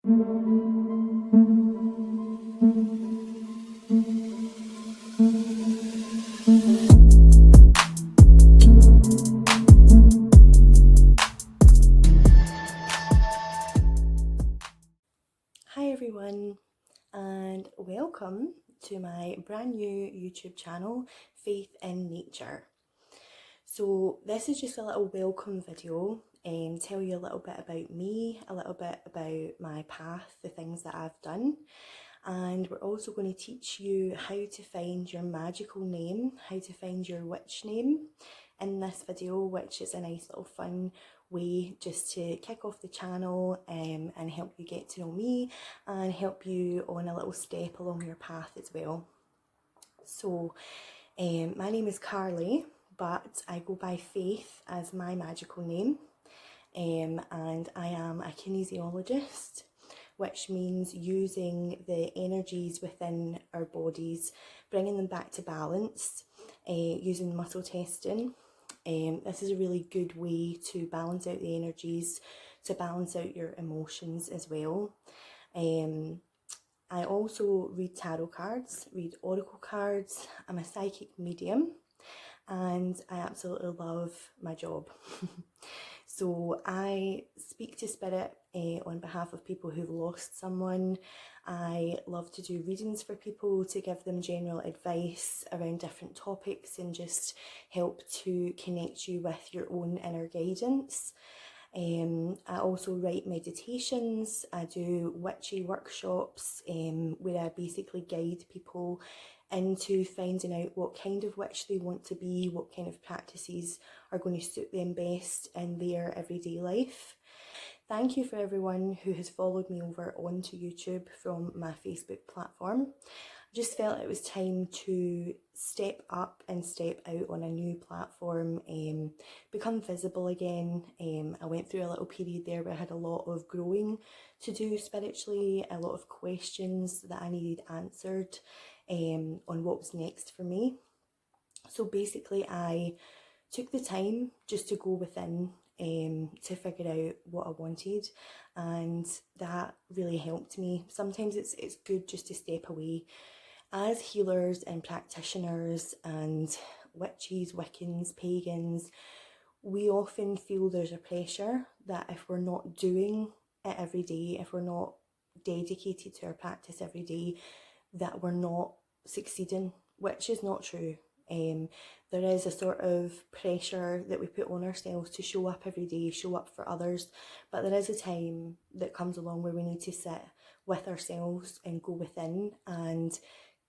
Hi everyone, and welcome to my brand new YouTube channel, Faith in Nature. So this is just a little welcome video and tell you a little bit about me, a little bit about my path, the things that I've done. And we're also going to teach you how to find your magical name, how to find your witch name in this video, which is a nice little fun way just to kick off the channel and help you get to know me and help you on a little step along your path as well. So my name is Carly, but I go by Faith as my magical name, and I am a kinesiologist, which means using the energies within our bodies, bringing them back to balance, using muscle testing. This is a really good way to balance out the energies, to balance out your emotions as well. I also read tarot cards, read oracle cards. I'm a psychic medium and I absolutely love my job. So I speak to spirit on behalf of people who've lost someone. I love to do readings for people to give them general advice around different topics and just help to connect you with your own inner guidance. I also write meditations. I do witchy workshops where I basically guide people into finding out what kind of witch they want to be, what kind of practices are going to suit them best in their everyday life. Thank you for everyone who has followed me over onto YouTube from my Facebook platform. I just felt it was time to step up and step out on a new platform, become visible again. I went through a little period there where I had a lot of growing to do spiritually, a lot of questions that I needed answered on what was next for me. So basically I took the time just to go within to figure out what I wanted, and that really helped me. Sometimes it's good just to step away. As healers and practitioners and witches, Wiccans, pagans, we often feel there's a pressure that if we're not doing it every day, if we're not dedicated to our practice every day, that we're not succeeding, which is not true. There is a sort of pressure that we put on ourselves to show up every day, show up for others, but there is a time that comes along where we need to sit with ourselves and go within and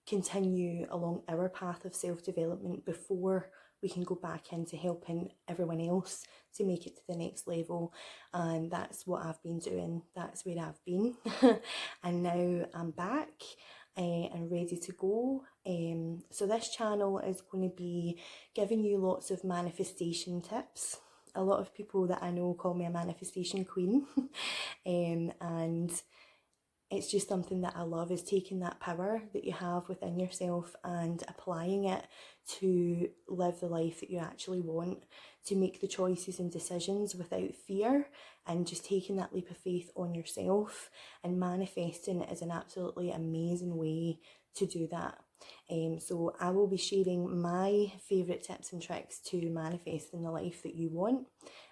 continue along our path of self-development before we can go back into helping everyone else to make it to the next level. And that's what I've been doing. That's where I've been. And now I'm back and ready to go. So this channel is going to be giving you lots of manifestation tips. A lot of people that I know call me a manifestation queen. And it's just something that I love, is taking that power that you have within yourself and applying it to live the life that you actually want, to make the choices and decisions without fear, and just taking that leap of faith on yourself and manifesting it is an absolutely amazing way to do that. So I will be sharing my favourite tips and tricks to manifesting the life that you want.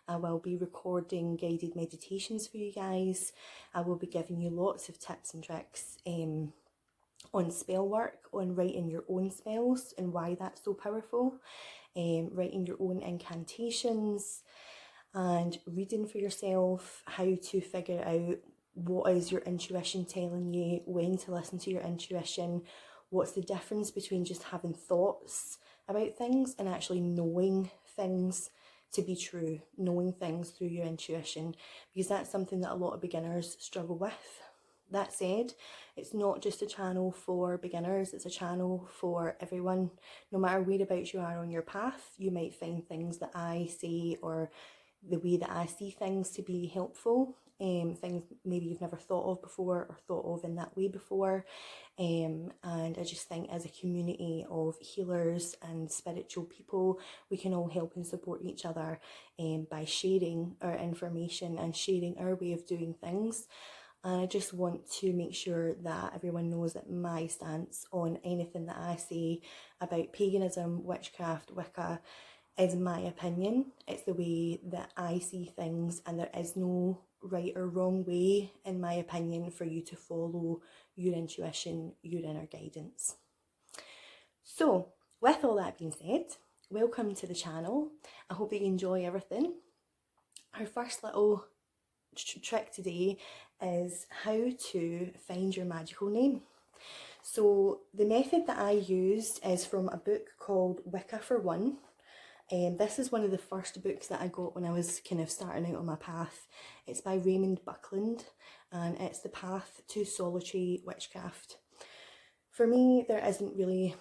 I will be recording guided meditations for you guys. I will be giving you lots of tips and tricks on spell work, on writing your own spells and why that's so powerful, writing your own incantations and reading for yourself, how to figure out what is your intuition telling you, when to listen to your intuition, what's the difference between just having thoughts about things and actually knowing things to be true, knowing things through your intuition, because that's something that a lot of beginners struggle with. That said, it's not just a channel for beginners, it's a channel for everyone. No matter whereabouts you are on your path, you might find things that I say or the way that I see things to be helpful, things maybe you've never thought of before or thought of in that way before. And I just think as a community of healers and spiritual people, we can all help and support each other by sharing our information and sharing our way of doing things. and I just want to make sure that everyone knows that my stance on anything that I say about paganism, witchcraft, Wicca is my opinion. It's the way that I see things, and there is no right or wrong way, in my opinion, for you to follow your intuition, your inner guidance. So, with all that being said, welcome to the channel. I hope you enjoy everything. Our first little trick today is how to find your magical name. So the method that I used is from a book called Wicca for One. This is one of the first books that I got when I was kind of starting out on my path. It's by Raymond Buckland, and it's The Path to Solitary Witchcraft. For me, there isn't really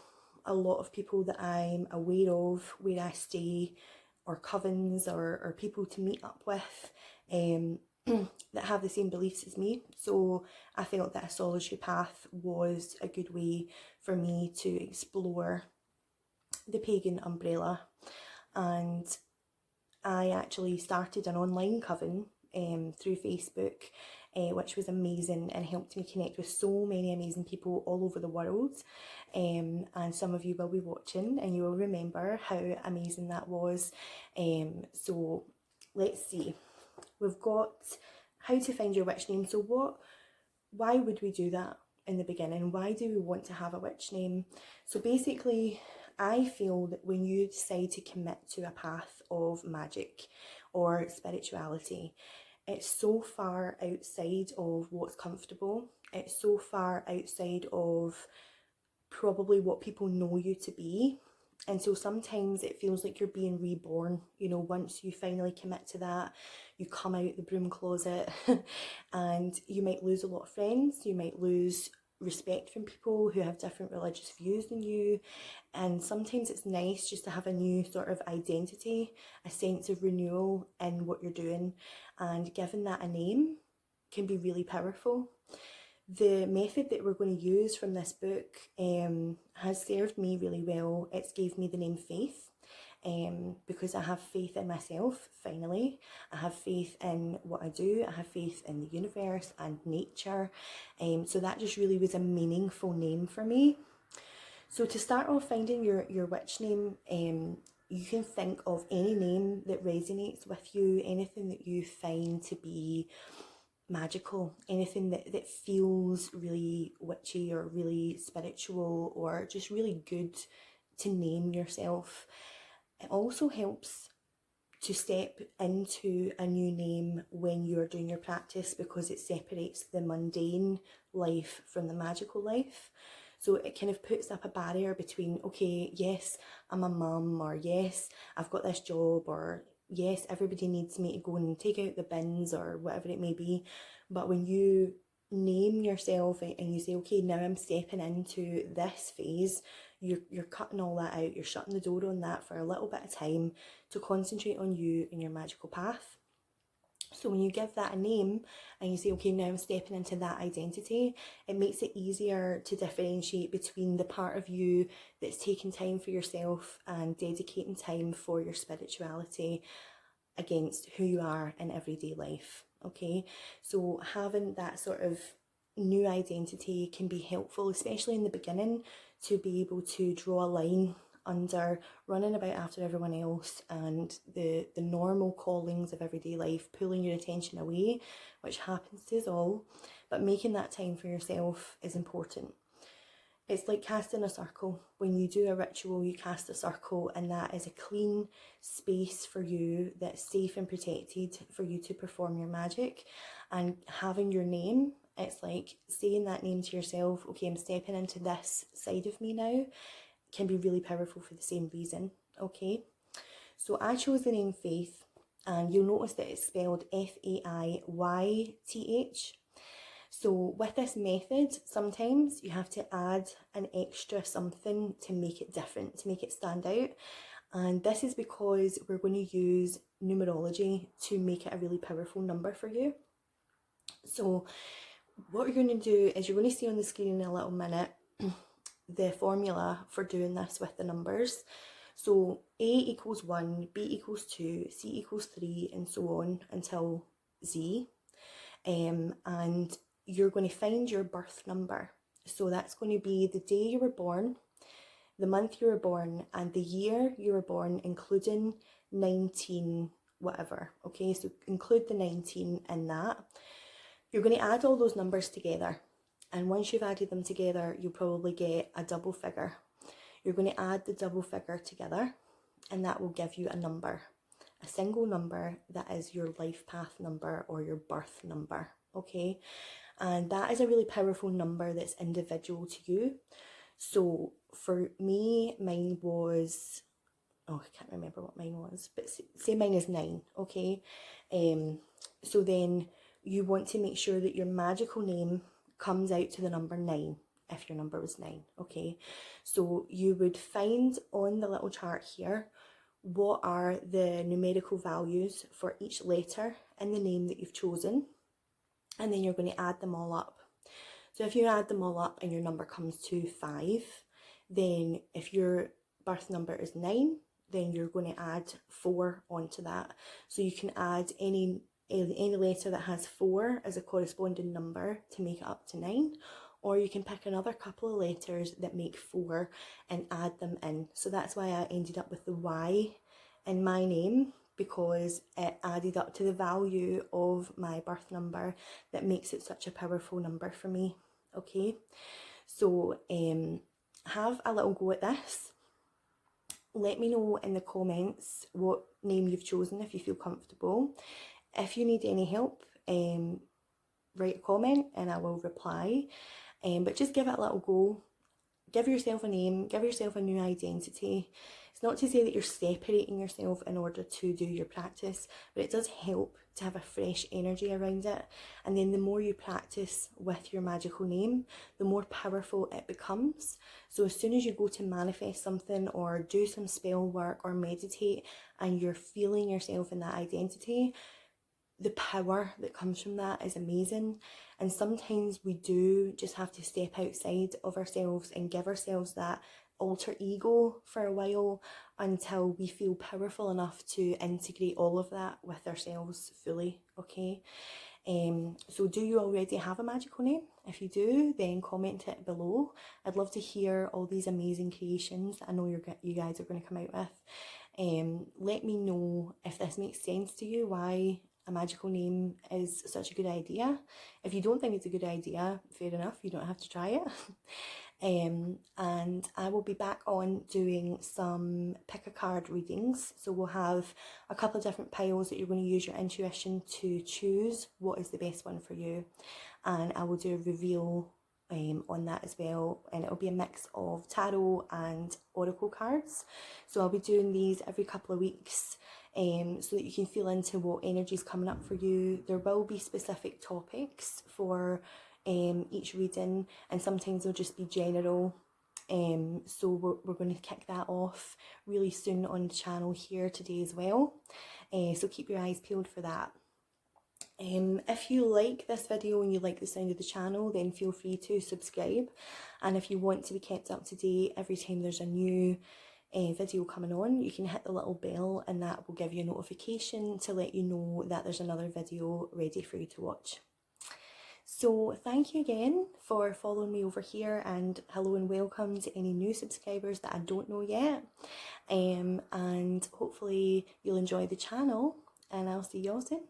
a lot of people that I'm aware of where I stay, or covens, or people to meet up with that have the same beliefs as me. So I felt that a solitary path was a good way for me to explore the pagan umbrella. And I actually started an online coven through Facebook, which was amazing and helped me connect with so many amazing people all over the world. And some of you will be watching and you will remember how amazing that was. So let's see. We've got how to find your witch name. So why would we do that in the beginning? Why do we want to have a witch name? So basically, I feel that when you decide to commit to a path of magic or spirituality, it's so far outside of what's comfortable. It's so far outside of probably what people know you to be. And so sometimes it feels like you're being reborn, you know, once you finally commit to that, you come out the broom closet and you might lose a lot of friends, you might lose respect from people who have different religious views than you. And sometimes it's nice just to have a new sort of identity, a sense of renewal in what you're doing, and giving that a name can be really powerful. The method that we're going to use from this book has served me really well. It's gave me the name Faith, because I have faith in myself, finally. I have faith in what I do. I have faith in the universe and nature. So that just really was a meaningful name for me. So to start off finding your witch name, you can think of any name that resonates with you, anything that you find to be magical, anything that feels really witchy or really spiritual or just really good to name yourself. It also helps to step into a new name when you're doing your practice, because it separates the mundane life from the magical life. So it kind of puts up a barrier between, okay, yes, I'm a mum, or yes, I've got this job, or yes, everybody needs me to go and take out the bins or whatever it may be. But when you name yourself and you say, okay, now I'm stepping into this phase, you're cutting all that out, you're shutting the door on that for a little bit of time to concentrate on you and your magical path. So when you give that a name and you say, okay, now I'm stepping into that identity, it makes it easier to differentiate between the part of you that's taking time for yourself and dedicating time for your spirituality against who you are in everyday life. Okay, so having that sort of new identity can be helpful, especially in the beginning, to be able to draw a line under running about after everyone else and the normal callings of everyday life, pulling your attention away, which happens to us all. But making that time for yourself is important. It's like casting a circle. When you do a ritual, you cast a circle, and that is a clean space for you that's safe and protected for you to perform your magic. And having your name, it's like saying that name to yourself, okay, I'm stepping into this side of me now, can be really powerful for the same reason. Okay, so I chose the name Faith, and you'll notice that it's spelled Faiyth. So with this method, sometimes you have to add an extra something to make it different, to make it stand out. And this is because we're going to use numerology to make it a really powerful number for you. So what you're going to do is you're going to see on the screen in a little minute the formula for doing this with the numbers. So A equals 1, B equals 2, C equals 3, and so on until Z. And you're going to find your birth number. So that's going to be the day you were born, the month you were born, and the year you were born, including 19 whatever. Okay, so include the 19 in that. You're going to add all those numbers together, and once you've added them together, you'll probably get a double figure. You're going to add the double figure together, and that will give you a number, a single number that is your life path number or your birth number. Okay, and that is a really powerful number that's individual to you. So for me, mine was, oh, I can't remember what mine was, but say mine is 9, okay? So then you want to make sure that your magical name comes out to the number 9, if your number was 9, okay? So you would find on the little chart here, what are the numerical values for each letter in the name that you've chosen, and then you're going to add them all up. So if you add them all up and your number comes to 5, then if your birth number is 9, then you're going to add 4 onto that. So you can add any letter that has 4 as a corresponding number to make it up to 9, or you can pick another couple of letters that make 4 and add them in. So that's why I ended up with the Y in my name, because it added up to the value of my birth number that makes it such a powerful number for me. Okay, so have a little go at this. Let me know in the comments what name you've chosen if you feel comfortable. If you need any help, write a comment and I will reply. But just give it a little go. Give yourself a name, give yourself a new identity. It's not to say that you're separating yourself in order to do your practice, but it does help to have a fresh energy around it. And then the more you practice with your magical name, the more powerful it becomes. So as soon as you go to manifest something or do some spell work or meditate and you're feeling yourself in that identity, the power that comes from that is amazing. And sometimes we do just have to step outside of ourselves and give ourselves that alter ego for a while until we feel powerful enough to integrate all of that with ourselves fully. Okay, so do you already have a magical name? If you do, then comment it below. I'd love to hear all these amazing creations that I know you guys are going to come out with. Let me know if this makes sense to you, why a magical name is such a good idea. If you don't think it's a good idea, fair enough, you don't have to try it. And I will be back on doing some pick a card readings. So we'll have a couple of different piles that you're going to use your intuition to choose what is the best one for you. And I will do a reveal on that as well, and it'll be a mix of tarot and oracle cards. So I'll be doing these every couple of weeks, so that you can feel into what energy is coming up for you. There will be specific topics for each reading, and sometimes they'll just be general. So we're going to kick that off really soon on the channel here today as well. So keep your eyes peeled for that. If you like this video and you like the sound of the channel, then feel free to subscribe. And if you want to be kept up to date every time there's a new video coming on, you can hit the little bell and that will give you a notification to let you know that there's another video ready for you to watch. So thank you again for following me over here, and hello and welcome to any new subscribers that I don't know yet. And hopefully you'll enjoy the channel, and I'll see you all soon.